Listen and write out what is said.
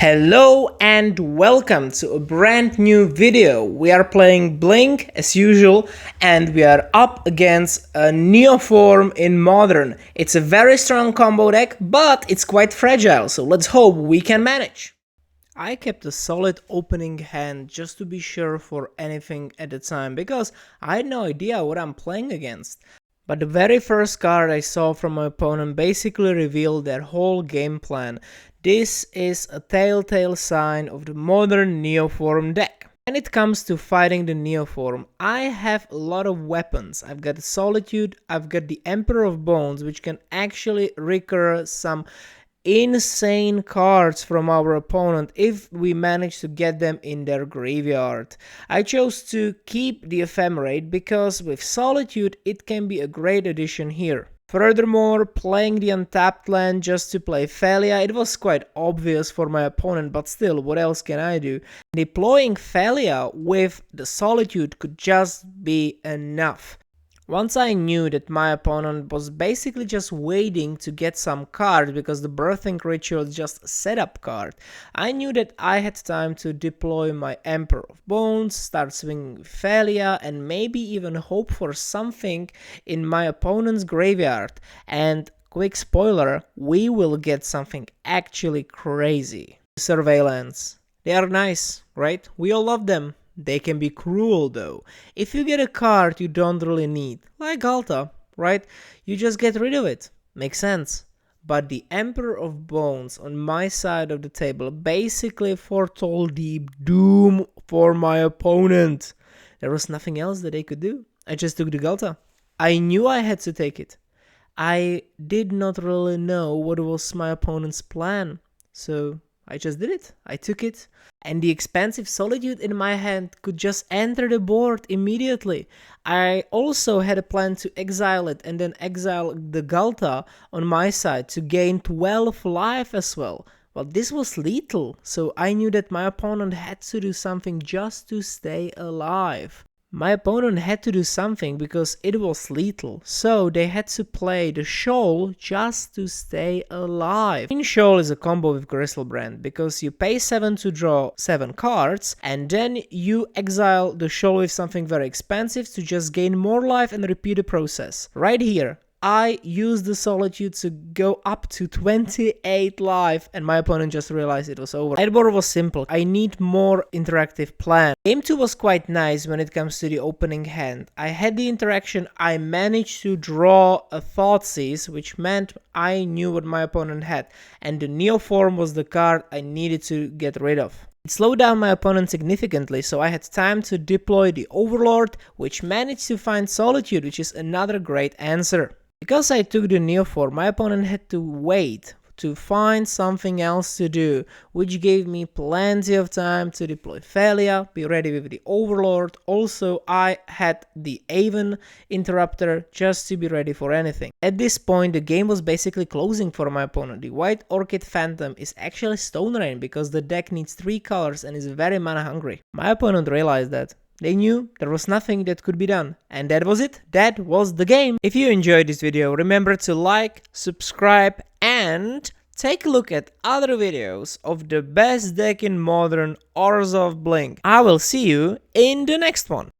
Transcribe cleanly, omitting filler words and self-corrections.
Hello and welcome to a brand new video. We are playing Blink as usual and we are up against a Neoform in Modern. It's a very strong combo deck, but it's quite fragile, so let's hope we can manage. I kept a solid opening hand just to be sure for anything at the time, because I had no idea what I'm playing against. But the very first card I saw from my opponent basically revealed their whole game plan. This is a telltale sign of the modern Neoform deck. When it comes to fighting the Neoform, I have a lot of weapons. I've got Solitude, I've got the Emperor of Bones, which can actually recur some insane cards from our opponent if we manage to get them in their graveyard. I chose to keep the Ephemerate because with Solitude it can be a great addition here. Furthermore, playing the untapped land just to play Thalia, it was quite obvious for my opponent, but still, what else can I do? Deploying Thalia with the Solitude could just be enough. Once I knew that my opponent was basically just waiting to get some cards because the Birthing Ritual is just a setup card, I knew that I had time to deploy my Emperor of Bones, start swinging with Thalia, and maybe even hope for something in my opponent's graveyard. And quick spoiler, we will get something actually crazy. Surveillance. They are nice, right? We all love them. They can be cruel though. If you get a card you don't really need, like Ghalta, right? You just get rid of it. Makes sense. But the Emperor of Bones on my side of the table basically foretold the doom for my opponent. There was nothing else that they could do. I just took the Ghalta. I knew I had to take it. I did not really know what was my opponent's plan. So I just did it. I took it. And the expensive Solitude in my hand could just enter the board immediately. I also had a plan to exile it and then exile the Ghalta on my side to gain 12 life as well. Well, this was lethal, so I knew that my opponent had to do something just to stay alive. My opponent had to do something because it was lethal, so they had to play the Shoal just to stay alive. In Shoal is a combo with Griselbrand because you pay 7 to draw 7 cards and then you exile the Shoal with something very expensive to just gain more life and repeat the process. Right here, I used the Solitude to go up to 28 life and my opponent just realized it was over. Sideboard was simple. I need more interactive plan. Game 2 was quite nice when it comes to the opening hand. I had the interaction, I managed to draw a Thoughtseize, which meant I knew what my opponent had, and the Neoform was the card I needed to get rid of. It slowed down my opponent significantly, so I had time to deploy the Overlord, which managed to find Solitude, which is another great answer. Because I took the Neoform, my opponent had to wait to find something else to do, which gave me plenty of time to deploy Thalia, be ready with the Overlord. Also, I had the Aven Interrupter just to be ready for anything. At this point, the game was basically closing for my opponent. The White Orchid Phantom is actually Stone Rain because the deck needs 3 colors and is very mana hungry. My opponent realized that. They knew there was nothing that could be done. And that was it. That was the game. If you enjoyed this video, remember to like, subscribe, and take a look at other videos of the best deck in Modern Orzhov Blink. I will see you in the next one.